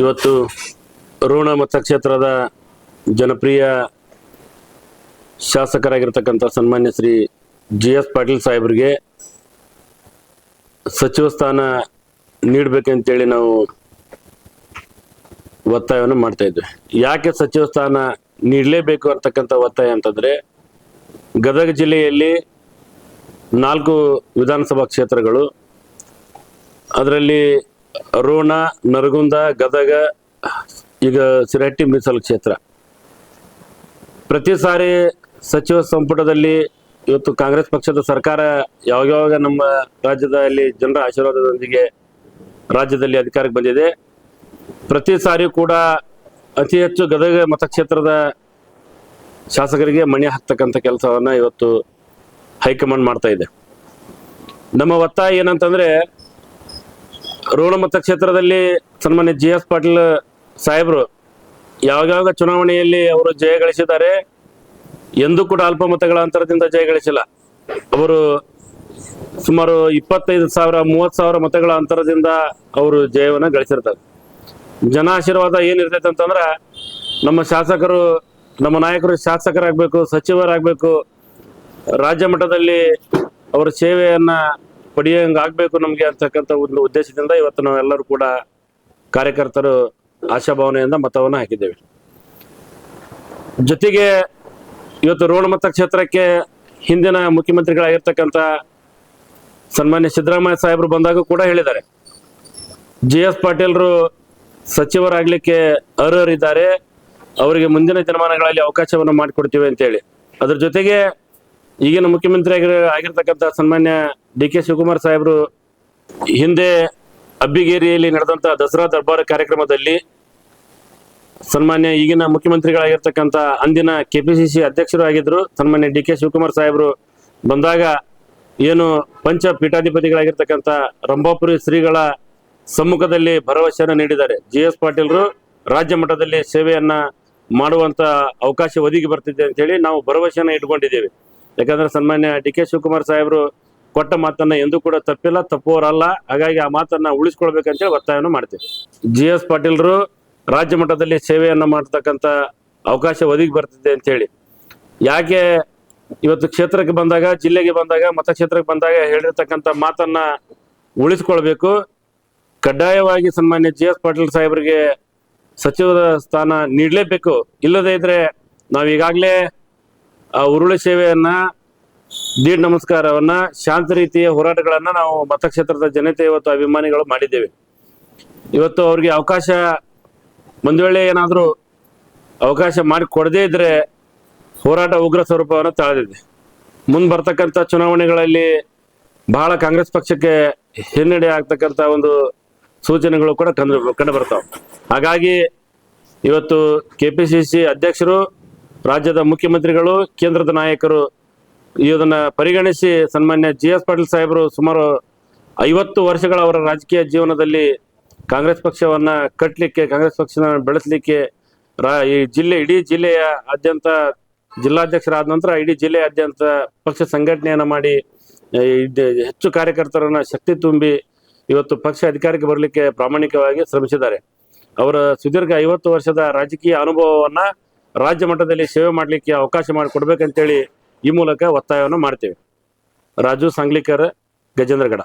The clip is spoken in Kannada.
ಇವತ್ತು ರೋಣ ಮತಕ್ಷೇತ್ರದ ಜನಪ್ರಿಯ ಶಾಸಕರಾಗಿರ್ತಕ್ಕಂಥ ಸನ್ಮಾನ್ಯ ಶ್ರೀ GS ಪಾಟೀಲ್ ಸಾಹೇಬರಿಗೆ ಸಚಿವ ಸ್ಥಾನ ನೀಡಬೇಕಂತೇಳಿ ನಾವು ಒತ್ತಾಯವನ್ನು ಮಾಡ್ತಾ ಇದ್ವಿ. ಯಾಕೆ ಸಚಿವ ಸ್ಥಾನ ನೀಡಲೇಬೇಕು ಅಂತಕ್ಕಂಥ ಒತ್ತಾಯ ಅಂತಂದರೆ, ಗದಗ ಜಿಲ್ಲೆಯಲ್ಲಿ 4 ವಿಧಾನಸಭಾ ಕ್ಷೇತ್ರಗಳು, ಅದರಲ್ಲಿ ರೋಣ, ನರಗುಂದ, ಗದಗ, ಈಗ ಸಿರಹಟ್ಟಿ ಮೀಸಲು ಕ್ಷೇತ್ರ. ಪ್ರತಿ ಸಾರಿ ಸಚಿವ ಸಂಪುಟದಲ್ಲಿ ಇವತ್ತು ಕಾಂಗ್ರೆಸ್ ಪಕ್ಷದ ಸರ್ಕಾರ ಯಾವಾಗ ನಮ್ಮ ರಾಜ್ಯದಲ್ಲಿ ಜನರ ಆಶೀರ್ವಾದದೊಂದಿಗೆ ರಾಜ್ಯದಲ್ಲಿ ಅಧಿಕಾರಕ್ಕೆ ಬಂದಿದೆ, ಪ್ರತಿ ಸಾರಿ ಕೂಡ ಅತಿ ಹೆಚ್ಚು ಗದಗ ಮತಕ್ಷೇತ್ರದ ಶಾಸಕರಿಗೆ ಮಣೆ ಹಾಕ್ತಕ್ಕಂಥ ಕೆಲಸವನ್ನು ಇವತ್ತು ಹೈಕಮಾಂಡ್ ಮಾಡ್ತಾ ಇದೆ. ನಮ್ಮ ಒತ್ತಾಯ ಏನಂತಂದರೆ, ರೋಣ ಮತಕ್ಷೇತ್ರದಲ್ಲಿ ಸನ್ಮಾನ್ಯ GS ಪಾಟೀಲ್ ಸಾಹೇಬರು ಯಾವಾಗ ಚುನಾವಣೆಯಲ್ಲಿ ಅವರು ಜಯ ಗಳಿಸಿದ್ದಾರೆ, ಎಂದೂ ಕೂಡ ಅಲ್ಪ ಮತಗಳ ಅಂತರದಿಂದ ಜಯ ಗಳಿಸಿಲ್ಲ. ಅವರು ಸುಮಾರು 25,000 30,000 ಮತಗಳ ಅಂತರದಿಂದ ಅವರು ಜಯವನ್ನು ಗಳಿಸಿರ್ತಾರೆ. ಜನ ಆಶೀರ್ವಾದ ಏನಿರ್ತೈತೆ ಅಂತಂದ್ರೆ, ನಮ್ಮ ಶಾಸಕರು, ನಮ್ಮ ನಾಯಕರು ಶಾಸಕರಾಗಬೇಕು, ಸಚಿವರಾಗಬೇಕು, ರಾಜ್ಯ ಮಟ್ಟದಲ್ಲಿ ಅವರ ಸೇವೆಯನ್ನು ಪಡೆಯಂಗಾಗಬೇಕು ನಮಗೆ ಅಂತಕ್ಕಂಥ ಒಂದು ಉದ್ದೇಶದಿಂದ ಇವತ್ತು ನಾವೆಲ್ಲರೂ ಕೂಡ ಕಾರ್ಯಕರ್ತರು ಆಶಾಭಾವನೆಯಿಂದ ಮತವನ್ನು ಹಾಕಿದ್ದೇವೆ. ಜೊತೆಗೆ ಇವತ್ತು ರೋಣ ಮತಕ್ಷೇತ್ರಕ್ಕೆ ಹಿಂದಿನ ಮುಖ್ಯಮಂತ್ರಿಗಳಾಗಿರ್ತಕ್ಕಂಥ ಸನ್ಮಾನ್ಯ ಸಿದ್ದರಾಮಯ್ಯ ಸಾಹೇಬರು ಬಂದಾಗ ಕೂಡ ಹೇಳಿದ್ದಾರೆ, GS ಪಾಟೀಲ್ರು ಸಚಿವರಾಗಲಿಕ್ಕೆ ಅರ್ಹರಿದ್ದಾರೆ, ಅವರಿಗೆ ಮುಂದಿನ ದಿನಮಾನಗಳಲ್ಲಿ ಅವಕಾಶವನ್ನು ಮಾಡಿಕೊಡ್ತೀವಿ ಅಂತೇಳಿ. ಅದ್ರ ಜೊತೆಗೆ ಈಗಿನ ಮುಖ್ಯಮಂತ್ರಿ ಆಗಿರ್ತಕ್ಕಂಥ ಸನ್ಮಾನ್ಯ DK ಶಿವಕುಮಾರ್ ಸಾಹೇಬರು ಹಿಂದೆ ಅಬ್ಬಿಗೇರಿಯಲ್ಲಿ ನಡೆದಂಥ ದಸರಾ ದರ್ಬಾರ್ ಕಾರ್ಯಕ್ರಮದಲ್ಲಿ ಸನ್ಮಾನ್ಯ ಈಗಿನ ಮುಖ್ಯಮಂತ್ರಿಗಳಾಗಿರ್ತಕ್ಕಂಥ ಅಂದಿನ KPCC ಅಧ್ಯಕ್ಷರು ಆಗಿದ್ರು ಸನ್ಮಾನ್ಯ DK ಶಿವಕುಮಾರ್ ಸಾಹೇಬರು ಬಂದಾಗ ಏನು ಪಂಚ ಪೀಠಾಧಿಪತಿಗಳಾಗಿರ್ತಕ್ಕಂಥ ರಂಭಾಪುರಿ ಶ್ರೀಗಳ ಸಮ್ಮುಖದಲ್ಲಿ ಭರವಸೆಯನ್ನು ನೀಡಿದ್ದಾರೆ. GS ಪಾಟೀಲ್ರು ರಾಜ್ಯ ಮಟ್ಟದಲ್ಲಿ ಸೇವೆಯನ್ನ ಮಾಡುವಂತ ಅವಕಾಶ ಒದಗಿ ಬರ್ತಿದೆ ಅಂತ ಹೇಳಿ ನಾವು ಭರವಸೆಯನ್ನು ಇಟ್ಕೊಂಡಿದ್ದೇವೆ. ಯಾಕಂದ್ರೆ ಸನ್ಮಾನ್ಯ DK ಶಿವಕುಮಾರ್ ಸಾಹೇಬರು ಕೊಟ್ಟ ಮಾತನ್ನ ಎಂದೂ ಕೂಡ ತಪ್ಪಿಲ್ಲ, ತಪ್ಪುವರಲ್ಲ. ಹಾಗಾಗಿ ಆ ಮಾತನ್ನ ಉಳಿಸ್ಕೊಳ್ಬೇಕಂತೇಳಿ ಒತ್ತಾಯವನ್ನು ಮಾಡ್ತೀವಿ. GS ಪಾಟೀಲ್ರು ರಾಜ್ಯ ಮಟ್ಟದಲ್ಲಿ ಸೇವೆಯನ್ನ ಮಾಡ್ತಕ್ಕಂಥ ಅವಕಾಶ ಒದಗಿ ಬರ್ತಿದೆ ಅಂತೇಳಿ ಯಾಕೆ ಇವತ್ತು ಕ್ಷೇತ್ರಕ್ಕೆ ಬಂದಾಗ, ಜಿಲ್ಲೆಗೆ ಬಂದಾಗ, ಮತಕ್ಷೇತ್ರಕ್ಕೆ ಬಂದಾಗ ಹೇಳಿರ್ತಕ್ಕಂಥ ಮಾತನ್ನ ಉಳಿಸ್ಕೊಳ್ಬೇಕು. ಕಡ್ಡಾಯವಾಗಿ ಸನ್ಮಾನ್ಯ GS ಪಾಟೀಲ್ ಸಾಹೇಬರಿಗೆ ಸಚಿವರ ಸ್ಥಾನ ನೀಡಲೇಬೇಕು. ಇಲ್ಲದೇ ಇದ್ರೆ ನಾವು ಈಗಾಗಲೇ ಆ ಉರುಳಿ ಸೇವೆಯನ್ನ, ದೀಡ್ ನಮಸ್ಕಾರವನ್ನ, ಶಾಂತ ರೀತಿಯ ಹೋರಾಟಗಳನ್ನ ನಾವು ಮತಕ್ಷೇತ್ರದ ಜನತೆ ಇವತ್ತು ಅಭಿಮಾನಿಗಳು ಮಾಡಿದ್ದೇವೆ. ಇವತ್ತು ಅವ್ರಿಗೆ ಅವಕಾಶ ಒಂದು ವೇಳೆ ಏನಾದರೂ ಅವಕಾಶ ಮಾಡಿ ಕೊಡದೇ ಇದ್ರೆ ಹೋರಾಟ ಉಗ್ರ ಸ್ವರೂಪವನ್ನು ತಾಳದಿದೆ. ಮುಂದೆ ಬರ್ತಕ್ಕಂಥ ಚುನಾವಣೆಗಳಲ್ಲಿ ಬಹಳ ಕಾಂಗ್ರೆಸ್ ಪಕ್ಷಕ್ಕೆ ಹಿನ್ನಡೆ ಆಗ್ತಕ್ಕಂಥ ಒಂದು ಸೂಚನೆಗಳು ಕೂಡ ಕಂಡು ಬರ್ತಾವೆ. ಹಾಗಾಗಿ ಇವತ್ತು KPCC ಅಧ್ಯಕ್ಷರು, ರಾಜ್ಯದ ಮುಖ್ಯಮಂತ್ರಿಗಳು, ಕೇಂದ್ರದ ನಾಯಕರು ಇದನ್ನ ಪರಿಗಣಿಸಿ ಸನ್ಮಾನ್ಯ GS ಪಾಟೀಲ್ ಸಾಹೇಬರು ಸುಮಾರು 50 ವರ್ಷಗಳ ಅವರ ರಾಜಕೀಯ ಜೀವನದಲ್ಲಿ ಕಾಂಗ್ರೆಸ್ ಪಕ್ಷವನ್ನ ಕಟ್ಟಲಿಕ್ಕೆ, ಕಾಂಗ್ರೆಸ್ ಪಕ್ಷನ ಬೆಳೆಸಲಿಕ್ಕೆ ಇಡೀ ಜಿಲ್ಲೆಯ ಆದ್ಯಂತ ಜಿಲ್ಲಾಧ್ಯಕ್ಷರಾದ ನಂತರ ಇಡೀ ಜಿಲ್ಲೆಯಾದ್ಯಂತ ಪಕ್ಷ ಸಂಘಟನೆಯನ್ನು ಮಾಡಿ ಹೆಚ್ಚು ಕಾರ್ಯಕರ್ತರನ್ನ ಶಕ್ತಿ ತುಂಬಿ ಇವತ್ತು ಪಕ್ಷ ಅಧಿಕಾರಕ್ಕೆ ಬರಲಿಕ್ಕೆ ಪ್ರಾಮಾಣಿಕವಾಗಿ ಶ್ರಮಿಸಿದ್ದಾರೆ. ಅವರ ಸುದೀರ್ಘ 50 ವರ್ಷದ ರಾಜಕೀಯ ಅನುಭವವನ್ನ ರಾಜ್ಯ ಮಟ್ಟದಲ್ಲಿ ಸೇವೆ ಮಾಡಲಿಕ್ಕೆ ಅವಕಾಶ ಮಾಡಿಕೊಡ್ಬೇಕಂತೇಳಿ ಈ ಮೂಲಕ ಒತ್ತಾಯವನ್ನು ಮಾಡ್ತೇವೆ. ರಾಜು ಸಾಂಗ್ಲಿಕರ್, ಗಜೇಂದ್ರಗಡ.